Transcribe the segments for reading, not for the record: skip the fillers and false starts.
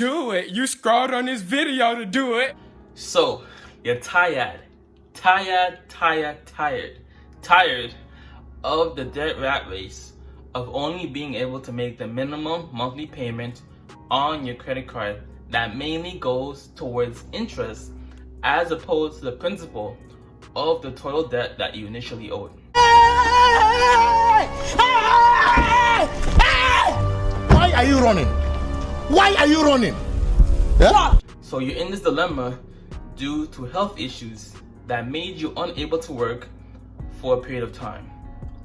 Do it. You scrolled on this video to do it. So, you're tired of the debt rat race of only being able to make the minimum monthly payment on your credit card that mainly goes towards interest as opposed to the principal of the total debt that you initially owed. Why are you running? Why are you running? Yeah? So you're in this dilemma due to health issues that made you unable to work for a period of time.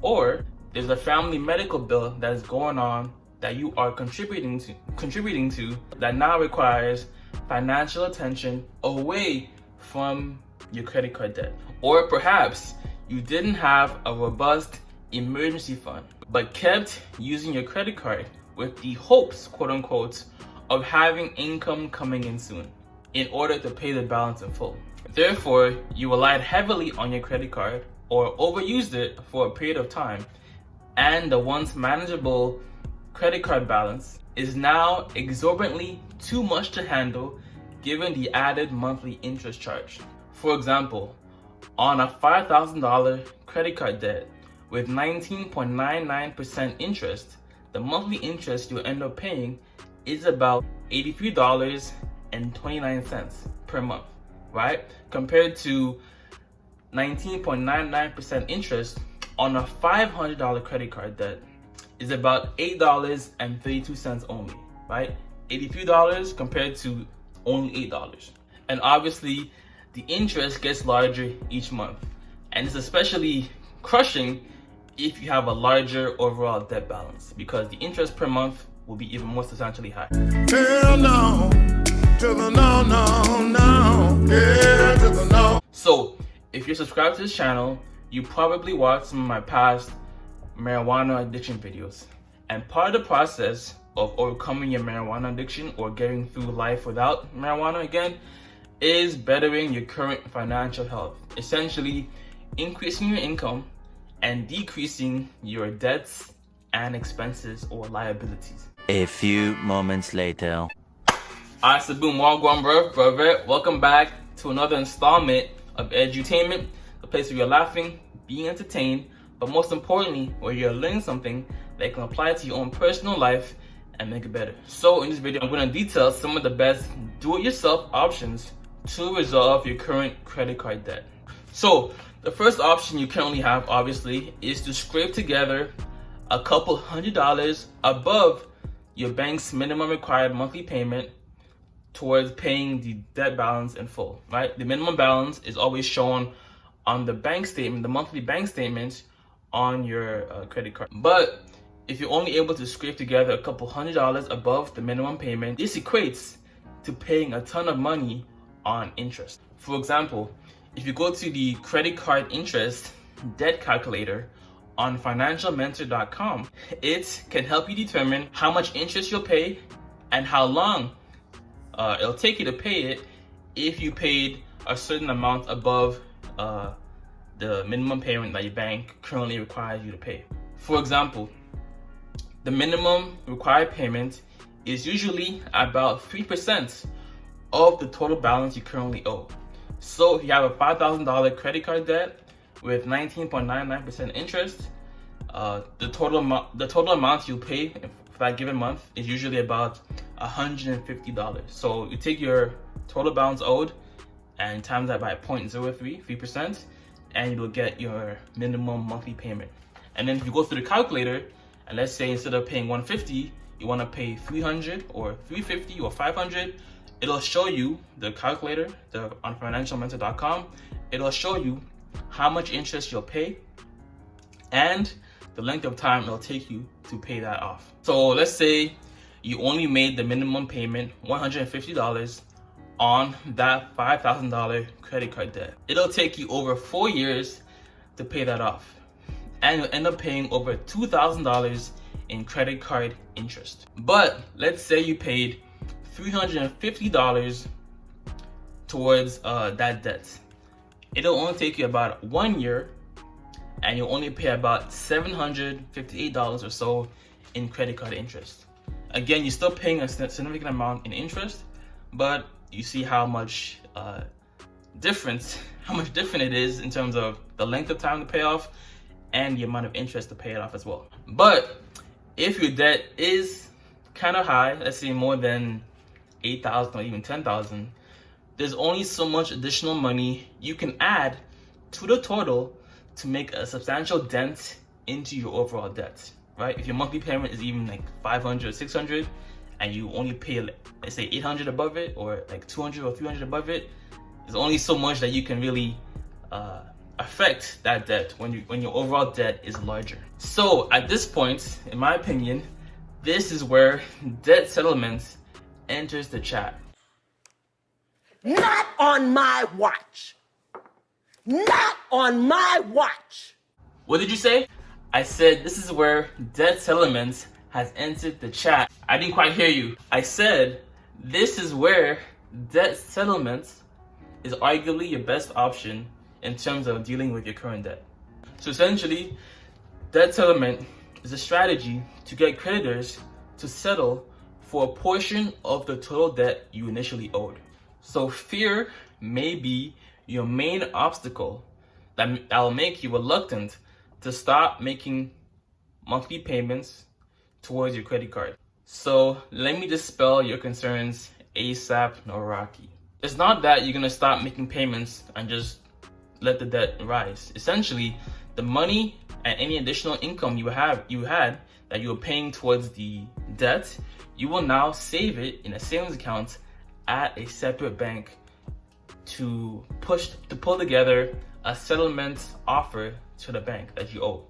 Or there's a family medical bill that is going on that you are contributing to that now requires financial attention away from your credit card debt. Or perhaps you didn't have a robust emergency fund but kept using your credit card with the hopes, quote unquote, of having income coming in soon in order to pay the balance in full. Therefore, you relied heavily on your credit card or overused it for a period of time, and the once manageable credit card balance is now exorbitantly too much to handle given the added monthly interest charge. For example, on a $5,000 credit card debt with 19.99% interest, the monthly interest you'll end up paying is about $83.29 per month, right? Compared to 19.99% interest on a $500 credit card debt is about $8.32 only, right? $83 compared to only $8. And obviously, the interest gets larger each month. And it's especially crushing if you have a larger overall debt balance, because the interest per month will be even more substantially high. Hell no, to the no, no, no, yeah, to the no. So, if you're subscribed to this channel, you probably watched some of my past marijuana addiction videos. And part of the process of overcoming your marijuana addiction or getting through life without marijuana again is bettering your current financial health. Essentially, increasing your income and decreasing your debts and expenses or liabilities. A few moments later. Alright, so boom, wagwan brother. Welcome back to another installment of Edutainment, the place where you're laughing, being entertained, but most importantly, where you're learning something that you can apply to your own personal life and make it better. So in this video, I'm going to detail some of the best do-it-yourself options to resolve your current credit card debt. So the first option you currently have, obviously, is to scrape together a couple $100 above your bank's minimum required monthly payment towards paying the debt balance in full, right? The minimum balance is always shown on the bank statement, the monthly bank statement on your credit card. But if you're only able to scrape together a couple $100 above the minimum payment, this equates to paying a ton of money on interest. For example, if you go to the credit card interest debt calculator on financialmentor.com, it can help you determine how much interest you'll pay and how long it'll take you to pay it if you paid a certain amount above the minimum payment that your bank currently requires you to pay. For example, the minimum required payment is usually about 3% of the total balance you currently owe. So if you have a $5,000 credit card debt with 19.99% interest, the total amount you pay for that given month is usually about $150. So you take your total balance owed and times that by 3%, and you'll get your minimum monthly payment. And then if you go through the calculator, and let's say instead of paying $150, you want to pay $300 or $350 or $500, it'll show you, the calculator on financialmentor.com, it'll show you how much interest you'll pay and the length of time it'll take you to pay that off. So let's say you only made the minimum payment, $150, on that $5,000 credit card debt. It'll take you over 4 years to pay that off, and you'll end up paying over $2,000 in credit card interest. But let's say you paid $350 towards that debt. It'll only take you about 1 year, and you'll only pay about $758 or so in credit card interest. Again, you're still paying a significant amount in interest, but you see how much different it is in terms of the length of time to pay off and the amount of interest to pay it off as well. But if your debt is kind of high, let's say more than $8,000 or even $10,000, there's only so much additional money you can add to the total to make a substantial dent into your overall debt, right? If your monthly payment is even like $500 or $600 and you only pay, let's say, $800 above it, or like $200 or $300 above it, there's only so much that you can really affect that debt when your overall debt is larger. So at this point, in my opinion, this is where debt settlement enters the chat. Not on my watch. Not on my watch. What did you say? I said this is where debt settlement has entered the chat. I didn't quite hear you. I said this is where debt settlement is arguably your best option in terms of dealing with your current debt. So essentially, debt settlement is a strategy to get creditors to settle for a portion of the total debt you initially owed. So fear may be your main obstacle that will make you reluctant to stop making monthly payments towards your credit card. So let me dispel your concerns ASAP, no Rocky. It's not that you're gonna stop making payments and just let the debt rise. Essentially, the money and any additional income you had that you were paying towards the debt, you will now save it in a savings account at a separate bank to pull together a settlement offer to the bank that you owe.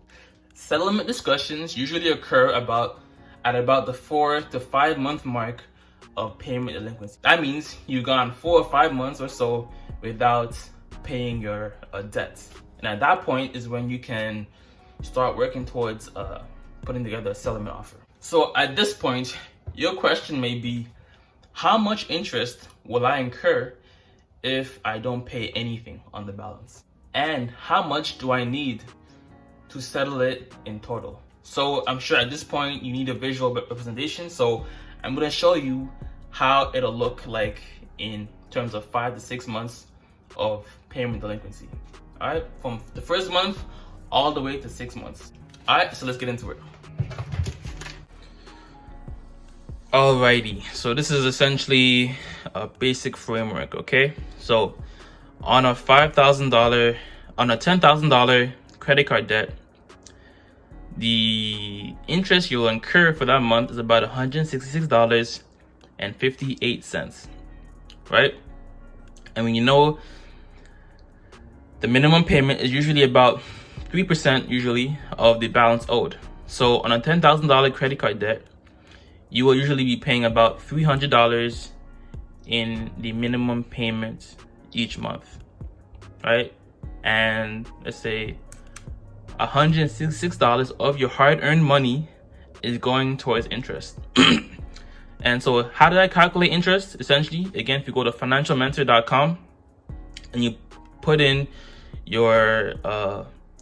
Settlement discussions usually occur at about the 4 to 5 month mark of payment delinquency. That means you've gone 4 or 5 months or so without paying your debt. And at that point is when you can start working towards putting together a settlement offer. So at this point, your question may be, how much interest will I incur if I don't pay anything on the balance? And how much do I need to settle it in total? So I'm sure at this point you need a visual representation. So I'm gonna show you how it'll look like in terms of 5 to 6 months of payment delinquency. All right, from the first month all the way to 6 months. All right, so let's get into it. Alrighty, so this is essentially a basic framework, okay? So on a $10,000 credit card debt, the interest you'll incur for that month is about $166.58, right? And when you know the minimum payment is usually about 3% usually of the balance owed. So on a $10,000 credit card debt, you will usually be paying about $300 in the minimum payment each month, right? And let's say $166 of your hard-earned money is going towards interest. And so how did I calculate interest? Essentially, again, if you go to financialmentor.com and you put in your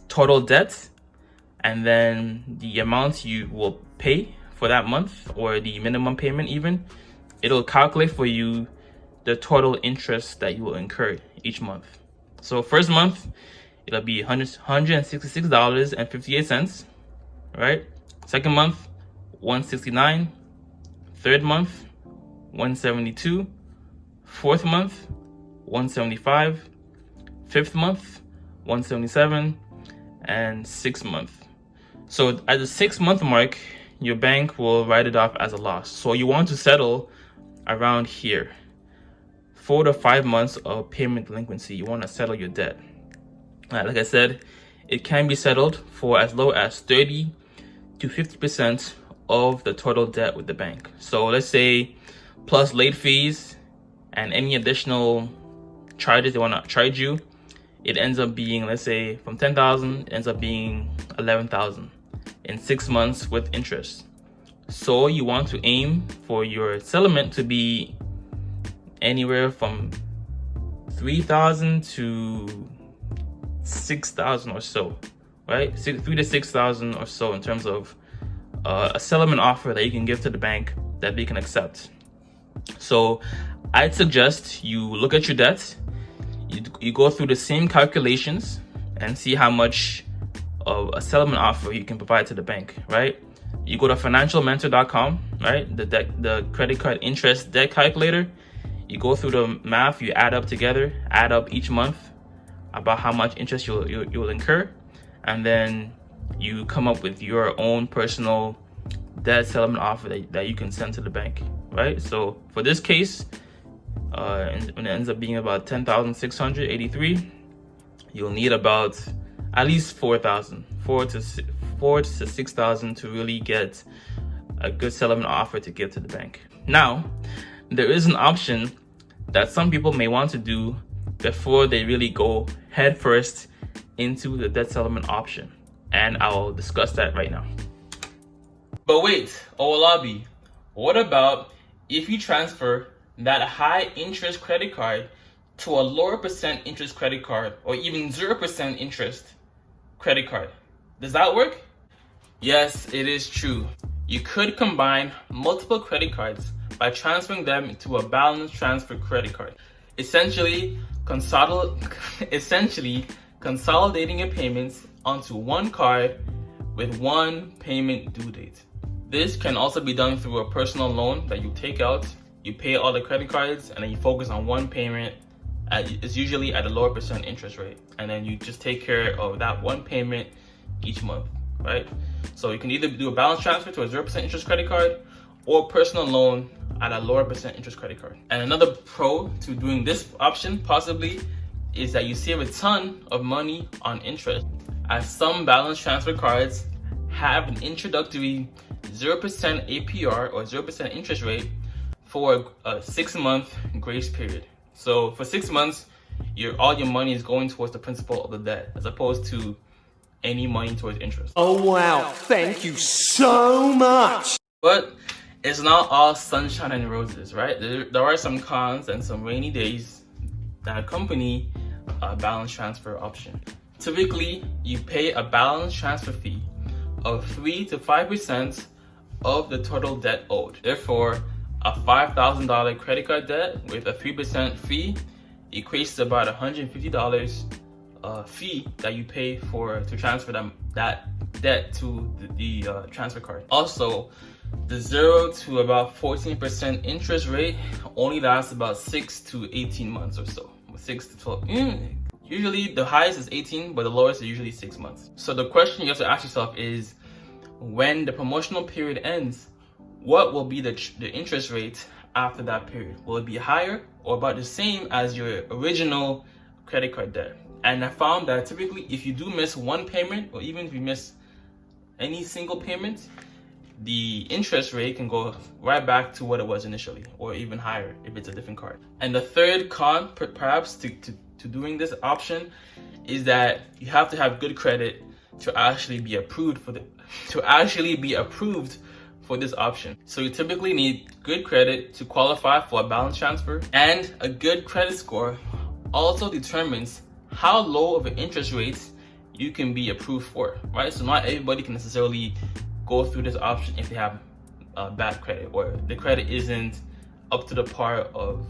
total debt and then the amount you will pay for that month, or the minimum payment even, it'll calculate for you the total interest that you will incur each month. So first month, it'll be $166.58, right? Second month, $169. Third month, $172. Fourth month, $175. Fifth month, $177. And 6th month. So at the 6th month mark, your bank will write it off as a loss. So you want to settle around here. 4 to 5 months of payment delinquency, you want to settle your debt. Like I said, it can be settled for as low as 30 to 50% of the total debt with the bank. So let's say plus late fees and any additional charges they want to charge you, it ends up being, let's say from 10,000, ends up being 11,000 in 6 months with interest. So you want to aim for your settlement to be anywhere from 3,000 to 6,000 or so, right? 3 to 6,000 or so in terms of a settlement offer that you can give to the bank that they can accept. So I'd suggest you look at your debt, you go through the same calculations and see how much of a settlement offer you can provide to the bank, right? You go to financialmentor.com, right? The credit card interest debt calculator. You go through the math, you add up together, add up each month about how much interest you'll incur, and then you come up with your own personal debt settlement offer that you can send to the bank, right? So for this case, when it ends up being about $10,683, you'll need about at least $4,000 to $6,000 to really get a good settlement offer to give to the bank. Now, there is an option that some people may want to do before they really go headfirst into the debt settlement option, and I'll discuss that right now. But wait, Owolabby, what about if you transfer that high interest credit card to a lower percent interest credit card, or even 0% interest credit card? Does that work? Yes, it is true. You could combine multiple credit cards by transferring them into a balance transfer credit card. Essentially consolidating your payments onto one card with one payment due date. This can also be done through a personal loan that you take out, you pay all the credit cards, and then you focus on one payment. It's usually at a lower percent interest rate, and then you just take care of that one payment each month, right? So you can either do a balance transfer to a 0% interest credit card or personal loan at a lower percent interest credit card. And another pro to doing this option possibly is that you save a ton of money on interest, as some balance transfer cards have an introductory 0% APR or 0% interest rate for a 6-month grace period. So for 6 months, all your money is going towards the principal of the debt, as opposed to any money towards interest. Oh wow, thank you so much. But it's not all sunshine and roses, right? There are some cons and some rainy days that accompany a balance transfer option. Typically, you pay a balance transfer fee of 3 to 5% of the total debt owed. Therefore, a $5,000 credit card debt with a 3% fee equates to about $150 fee that you pay to transfer that debt to the transfer card. Also, the 0 to about 14% interest rate only lasts about 6 to 18 months or so. 6 to 12. Usually the highest is 18, but the lowest is usually 6 months. So the question you have to ask yourself is, when the promotional period ends, what will be the interest rate after that period? Will it be higher or about the same as your original credit card debt? And I found that typically if you do miss one payment, or even if you miss any single payment, the interest rate can go right back to what it was initially, or even higher if it's a different card. And the third con, perhaps, to doing this option is that you have to have good credit to actually be approved for this option. So you typically need good credit to qualify for a balance transfer, and a good credit score also determines how low of an interest rate you can be approved for, right? So not everybody can necessarily go through this option if they have bad credit, or the credit isn't up to the par of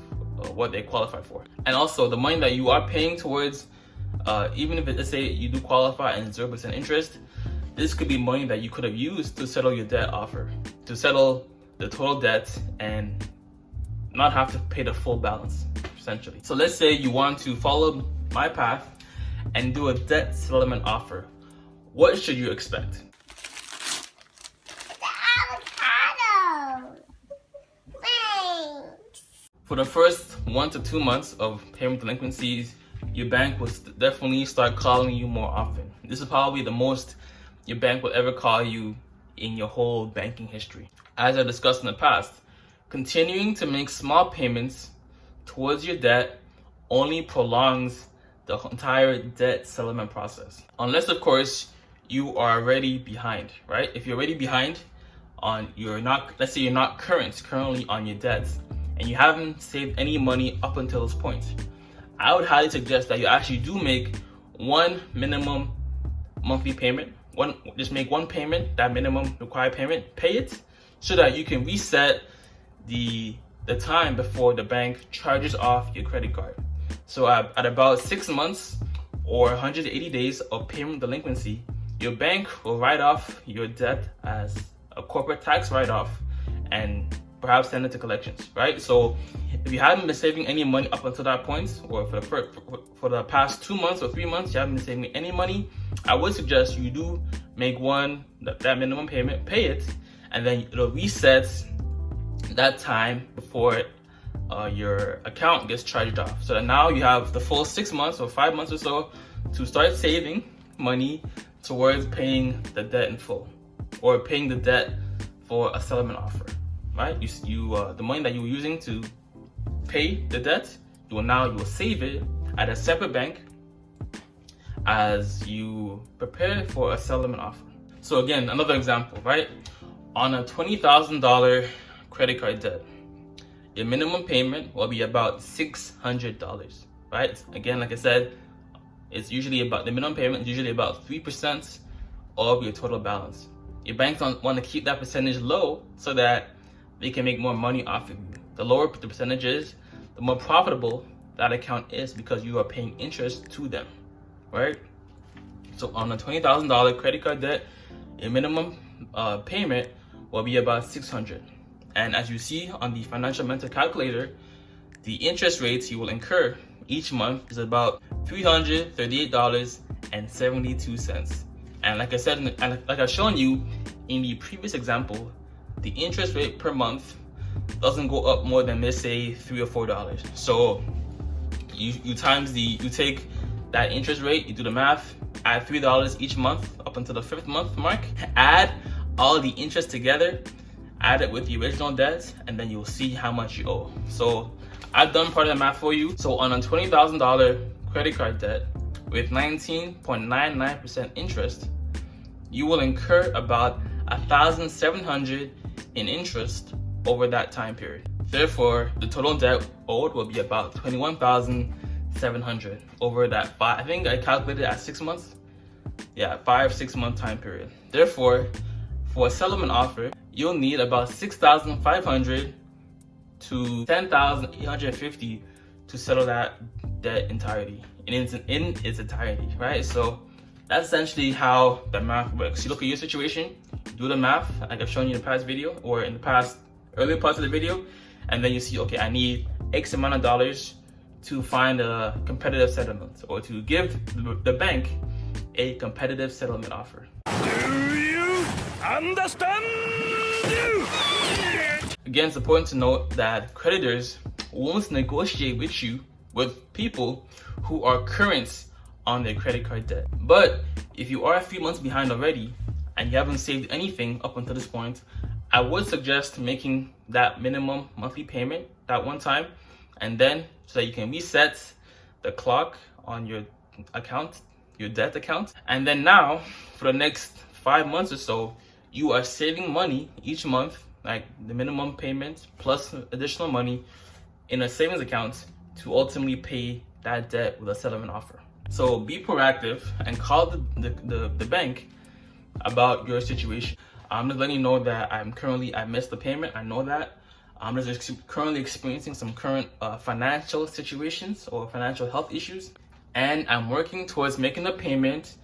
what they qualify for. And also the money that you are paying towards, even if let's say you do qualify and 0% interest, this could be money that you could have used to settle your debt offer, to settle the total debt and not have to pay the full balance, essentially. So let's say you want to follow my path and do a debt settlement offer. What should you expect? For the first 1 to 2 months of payment delinquencies, your bank will definitely start calling you more often. This is probably the most your bank will ever call you in your whole banking history. As I discussed in the past, continuing to make small payments towards your debt only prolongs the entire debt settlement process. Unless, of course, you are already behind, right? If you're already behind let's say you're not currently on your debts, and you haven't saved any money up until this point, I would highly suggest that you actually do make one minimum monthly payment. Just make one payment, that minimum required payment, pay it, so that you can reset the time before the bank charges off your credit card. So at about 6 months or 180 days of payment delinquency, your bank will write off your debt as a corporate tax write-off and perhaps send it to collections, right? So if you haven't been saving any money up until that point, or for the past 2 months or 3 months, you haven't been saving any money, I would suggest you do make that minimum payment, pay it, and then it'll reset that time before your account gets charged off. So that now you have the full 6 months or 5 months or so to start saving money towards paying the debt in full, or paying the debt for a settlement offer, right? The money that you were using to pay the debt, you will save it at a separate bank as you prepare for a settlement offer. So again, another example, right? On a $20,000 credit card debt, your minimum payment will be about $600, right? Again, like I said, it's usually about, the minimum payment is usually about 3% of your total balance. Your banks want to keep that percentage low so that they can make more money off of you. The lower the percentage is, the more profitable that account is, because you are paying interest to them, right? So on a $20,000 credit card debt, your minimum payment will be about $600. And as you see on the financial mentor calculator, the interest rates you will incur each month is about $338.72. And like I said, and like I've shown you in the previous example, the interest rate per month doesn't go up more than, let's say, $3 or $4. So you take that interest rate, you do the math, add $3 each month up until the 5th month mark, add all the interest together, add it with the original debt, and then you'll see how much you owe. So I've done part of the math for you. So on a $20,000 credit card debt with 19.99% interest, you will incur about $1,700 in interest over that time period. Therefore, the total debt owed will be about $21,700 over that I think I calculated at 6 months. Yeah, 5-6 month time period. Therefore, for a settlement offer, you'll need about $6,500 to $10,850 to settle that debt in its entirety, right? So that's essentially how the math works. You look at your situation, do the math like I've shown you in the past video or in the past earlier parts of the video, and then you see, okay, I need X amount of dollars to find a competitive settlement, or to give the bank a competitive settlement offer. Do you understand? Again, it's important to note that creditors won't negotiate with people who are current on their credit card debt. But if you are a few months behind already and you haven't saved anything up until this point, I would suggest making that minimum monthly payment that one time, and then so that you can reset the clock on your account, your debt account. And then now for the next 5 months or so, you are saving money each month, like the minimum payment plus additional money in a savings account to ultimately pay that debt with a settlement offer. So be proactive and call the bank about your situation. I'm just letting you know that I missed the payment. I know that. I'm just currently experiencing some current financial situations or financial health issues, and I'm working towards making the payment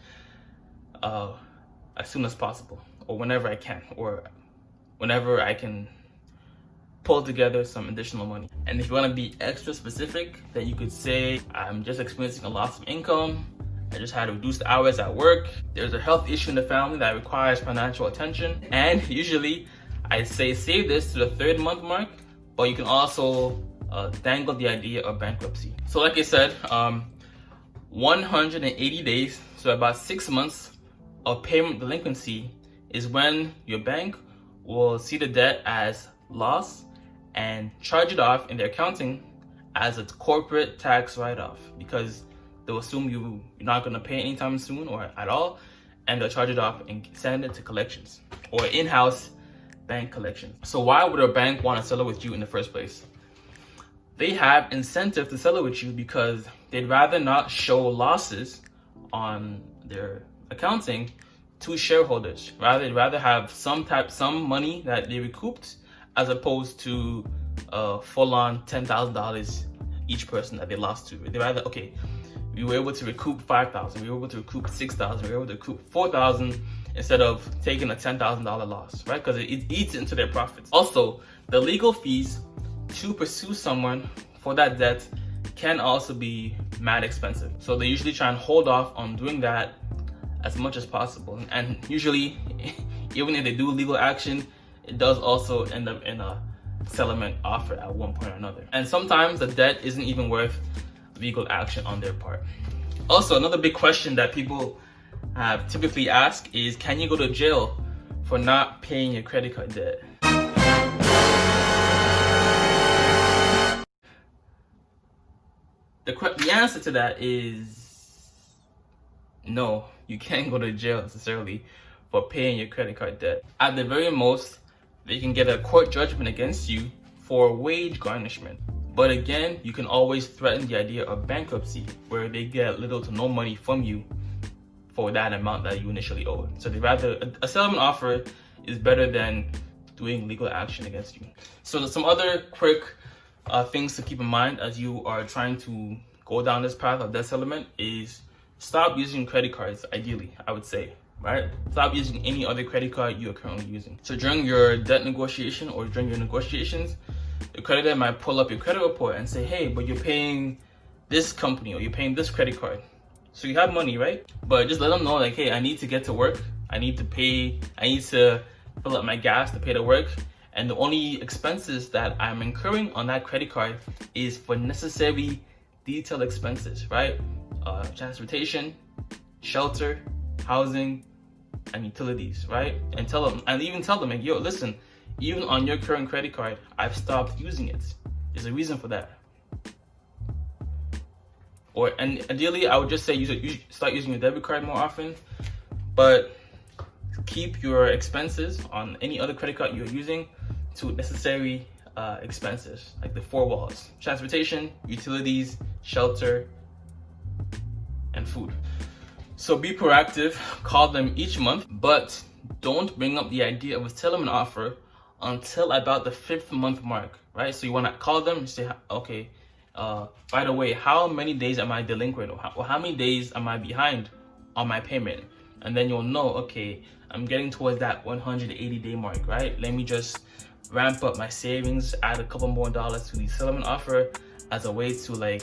as soon as possible, or whenever I can, or whenever I can pull together some additional money. And if you want to be extra specific, then you could say, I'm just experiencing a loss of income, I just had reduced hours at work, there's a health issue in the family that requires financial attention, and usually I say save this to the 3rd month mark, but you can also dangle the idea of bankruptcy. So like I said, 180 days, so about 6 months of payment delinquency is when your bank will see the debt as loss and charge it off in their accounting as a corporate tax write-off, because they'll assume you're not going to pay anytime soon or at all, and they'll charge it off and send it to collections or in-house bank collections. So why would a bank want to settle with you in the first place? They have incentive to settle with you because they'd rather not show losses on their accounting to shareholders. They'd rather have some money that they recouped as opposed to full-on $10,000 each person that they lost to. They're either, okay, we were able to recoup $5,000, we were able to recoup $6,000, we were able to recoup $4,000 instead of taking a $10,000 loss, right? Because it eats into their profits. Also, the legal fees to pursue someone for that debt can also be mad expensive. So they usually try and hold off on doing that as much as possible. And usually, even if they do legal action, it does also end up in a settlement offer at one point or another. And sometimes the debt isn't even worth legal action on their part. Also, another big question that people have typically asked is, can you go to jail for not paying your credit card debt? The answer to that is no, you can't go to jail necessarily for paying your credit card debt. At the very most, they can get a court judgment against you for wage garnishment. But again, you can always threaten the idea of bankruptcy, where they get little to no money from you for that amount that you initially owed. So they rather, a settlement offer is better than doing legal action against you. So there's some other quick things to keep in mind as you are trying to go down this path of debt settlement is stop using credit cards, ideally, I would say, right? Stop using any other credit card you are currently using. So during your debt negotiation or during your negotiations, the creditor might pull up your credit report and say, hey, but you're paying this company or you're paying this credit card. So you have money, right? But just let them know, like, hey, I need to get to work. I need to fill up my gas to pay to work. And the only expenses that I'm incurring on that credit card is for necessary detailed expenses, right? Transportation, shelter, housing, and utilities, right? And even tell them, like, yo, listen, even on your current credit card, I've stopped using it. There's a reason for that. And ideally, I would just say start using your debit card more often, but keep your expenses on any other credit card you're using to necessary expenses, like the 4 walls: transportation, utilities, shelter, and food. So be proactive, call them each month, but don't bring up the idea of a settlement offer until about the 5th month mark, right? So you want to call them and say, okay, by the way, how many days am I delinquent, or how many days am I behind on my payment? And then you'll know, okay, I'm getting towards that 180-day mark, right? Let me just ramp up my savings, add a couple more dollars to the settlement offer as a way to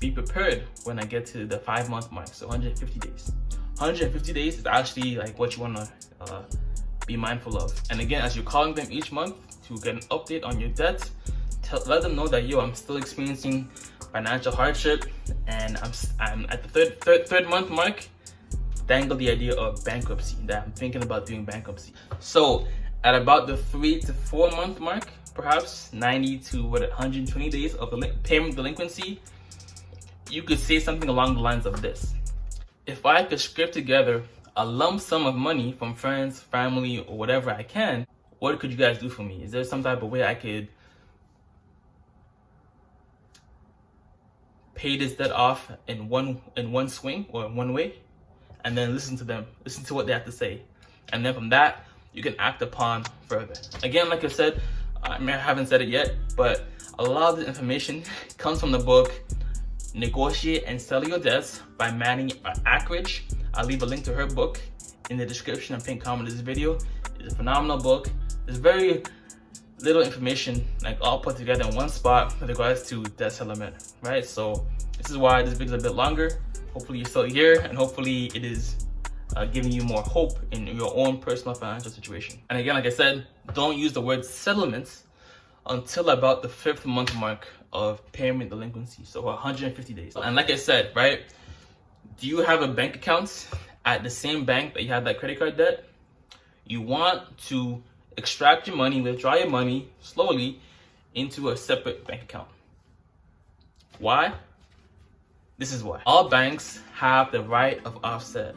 be prepared when I get to the 5-month mark. So 150 days. 150 days is actually like what you want to be mindful of. And again, as you're calling them each month to get an update on your debt, let them know that, yo, I'm still experiencing financial hardship, and I'm at the third month mark. Dangle the idea of bankruptcy, that I'm thinking about doing bankruptcy. So at about the 3 to 4 month mark, perhaps 90 to 120 days of payment delinquency, you could say something along the lines of this: if I could scrape together a lump sum of money from friends, family, or whatever I can, what could you guys do for me? Is there some type of way I could pay this debt off in one swing or in one way? And then listen to what they have to say. And then from that, you can act upon further. Again, like I said, I haven't said it yet, but a lot of the information comes from the book Negotiate and Sell Your Debts by Manny Ackridge. I'll leave a link to her book in the description and pinned comment of this video. It's a phenomenal book. There's very little information like all put together in one spot with regards to debt settlement, right? So this is why this video is a bit longer. Hopefully you're still here, and hopefully it is giving you more hope in your own personal financial situation. And again, like I said, don't use the word settlements until about the 5th month mark of payment delinquency, so 150 days. And like I said, right, do you have a bank account at the same bank that you have that credit card debt? You want to extract your money, withdraw your money slowly into a separate bank account. Why? This is why. All banks have the right of offset.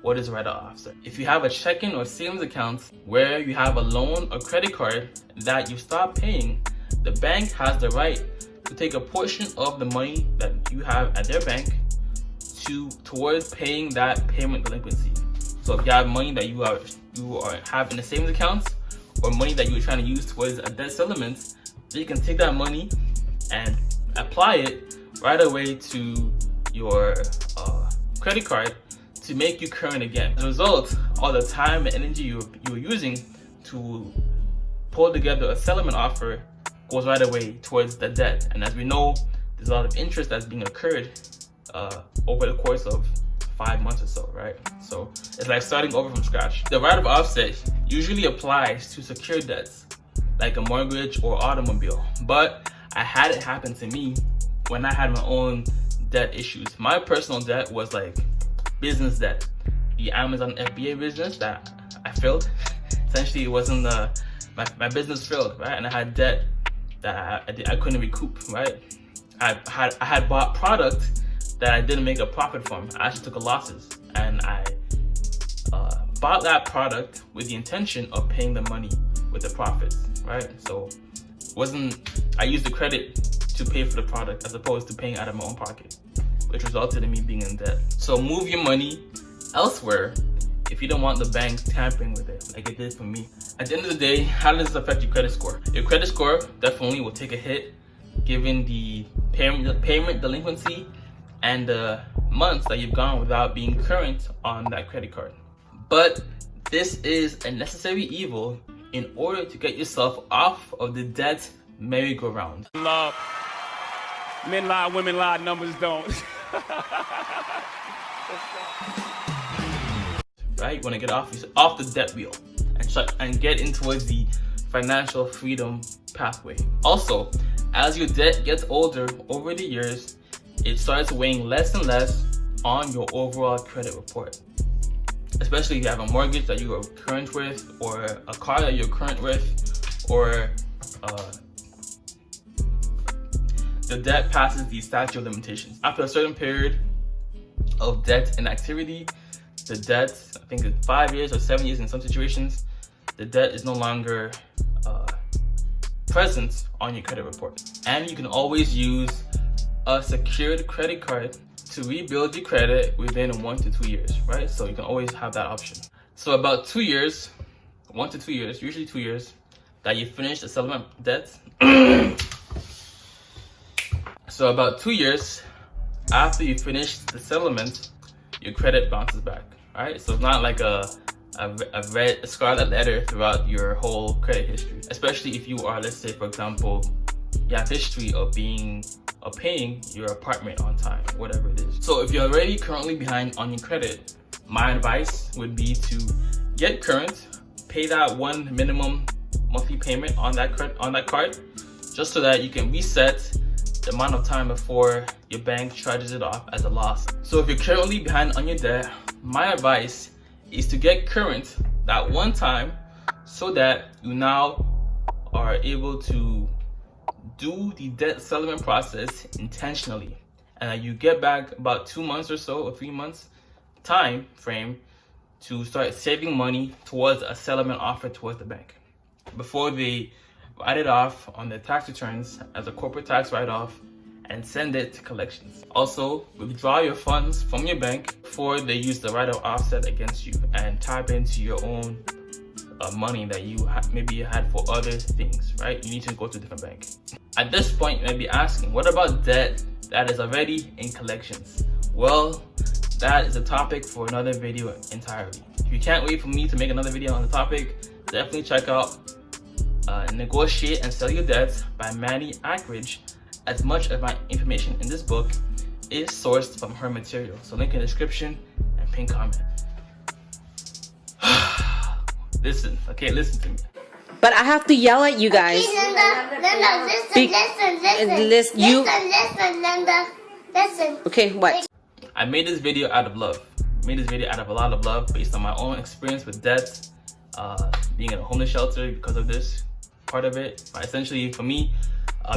What is right of offset? If you have a checking or savings account where you have a loan or credit card that you stop paying, the bank has the right to take a portion of the money that you have at their bank towards paying that payment delinquency. So if you have money that you have in the savings account or money that you were trying to use towards a debt settlement, you can take that money and apply it right away to your credit card to make you current again. As a result, all the time and energy you were using to pull together a settlement offer goes right away towards the debt. And as we know, there's a lot of interest that's being incurred over the course of 5 months or so, right? So it's like starting over from scratch. The right of offset usually applies to secured debts like a mortgage or automobile, but I had it happen to me when I had my own debt issues. My personal debt was like business debt, the Amazon FBA business that I failed. Essentially, it wasn't my business failed, right? And I had debt that I couldn't recoup, right? I had bought product that I didn't make a profit from. I actually took a losses, and I bought that product with the intention of paying the money with the profits, right? So I used the credit to pay for the product as opposed to paying out of my own pocket, which resulted in me being in debt. So move your money elsewhere if you don't want the bank tampering with it, like it did for me. At the end of the day, how does this affect your credit score? Your credit score definitely will take a hit given the payment delinquency and the months that you've gone without being current on that credit card. But this is a necessary evil in order to get yourself off of the debt merry-go-round. Love. Men lie, women lie, numbers don't. Right? You want to get off the debt wheel and get in towards the financial freedom pathway. Also, as your debt gets older over the years, it starts weighing less and less on your overall credit report. Especially if you have a mortgage that you are current with, or a car that you're current with, or the debt passes the statute of limitations. After a certain period of debt inactivity, the debt, I think it's 5 years or 7 years in some situations, the debt is no longer present on your credit report. And you can always use a secured credit card to rebuild your credit within 1 to 2 years, right? So you can always have that option. So about 2 years, 1 to 2 years, usually 2 years, that you finish the settlement debt. So about 2 years after you finish the settlement, your credit bounces back, right? So it's not like a red scarlet letter throughout your whole credit history, especially if you are, let's say for example, you have history of paying your apartment on time, whatever it is. So if you're already currently behind on your credit, my advice would be to get current, pay that one minimum monthly payment on that card, just so that you can reset the amount of time before your bank charges it off as a loss. So if you're currently behind on your debt, my advice is to get current that one time so that you now are able to do the debt settlement process intentionally, and that you get back about 2 months or so, or 3 months time frame to start saving money towards a settlement offer towards the bank before they write it off on their tax returns as a corporate tax write-off and send it to collections. Also, withdraw your funds from your bank before they use the right of offset against you and tap into your own money that you maybe you had for other things, right? You need to go to a different bank. At this point, you may be asking, what about debt that is already in collections? Well, that is a topic for another video entirely. If you can't wait for me to make another video on the topic, definitely check out Negotiate and Sell Your Debt by Manny Ackridge. As much of my information in this book is sourced from her material. So link in the description and pin comment. Listen to me. But I have to yell at you guys. Linda, listen. Okay, what? I made this video out of love. I made this video out of a lot of love based on my own experience with debt, being in a homeless shelter because of this part of it. But essentially, for me,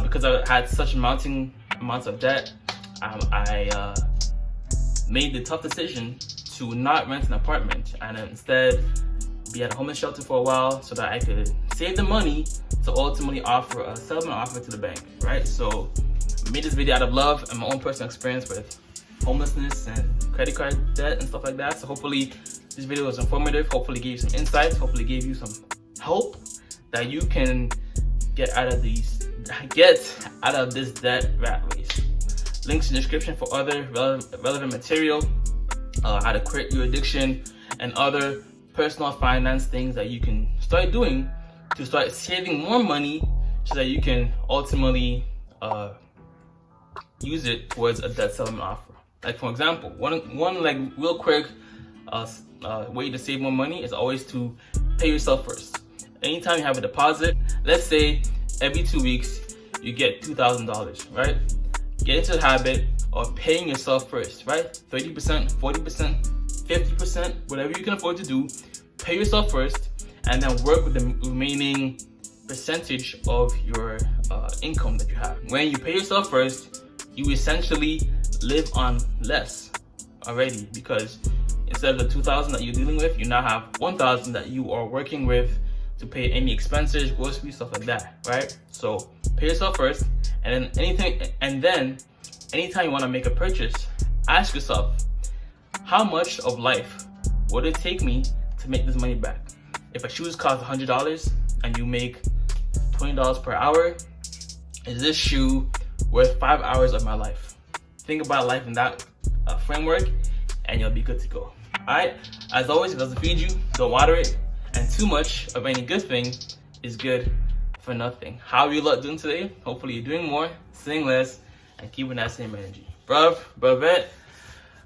because I had such mounting amounts of debt, I made the tough decision to not rent an apartment and instead be at a homeless shelter for a while so that I could save the money to ultimately offer a settlement offer to the bank, right? So I made this video out of love and my own personal experience with homelessness and credit card debt and stuff like that. So hopefully this video was informative, hopefully gave you some insights, hopefully gave you some hope that you can get out of this debt rat race. Links in the description for other relevant material, how to quit your addiction, and other personal finance things that you can start doing to start saving more money so that you can ultimately use it towards a debt settlement offer. Like, for example, one like real quick way to save more money is always to pay yourself first. Anytime you have a deposit, let's say every 2 weeks you get $2,000, right? Get into the habit of paying yourself first, right? 30%, 40%, 50%, whatever you can afford to do, pay yourself first, and then work with the remaining percentage of your income that you have. When you pay yourself first, you essentially live on less already, because instead of the 2,000 that you're dealing with, you now have 1,000 that you are working with to pay any expenses, groceries, stuff like that, right? So pay yourself first, and then anytime you want to make a purchase, ask yourself, how much of life would it take me to make this money back? If a shoes cost $100 and you make $20 per hour, is this shoe worth 5 hours of my life? Think about life in that framework, and you'll be good to go. Alright, as always, if it doesn't feed you, don't water it, and too much of any good thing is good for nothing. How are you lot doing today? Hopefully you're doing more, saying less, and keeping that same energy. Bravette,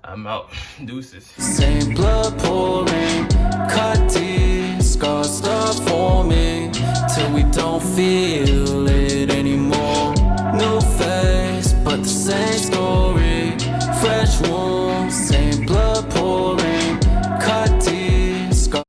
I'm out. Deuces. Same blood pouring, cut deep, scars start forming till we don't feel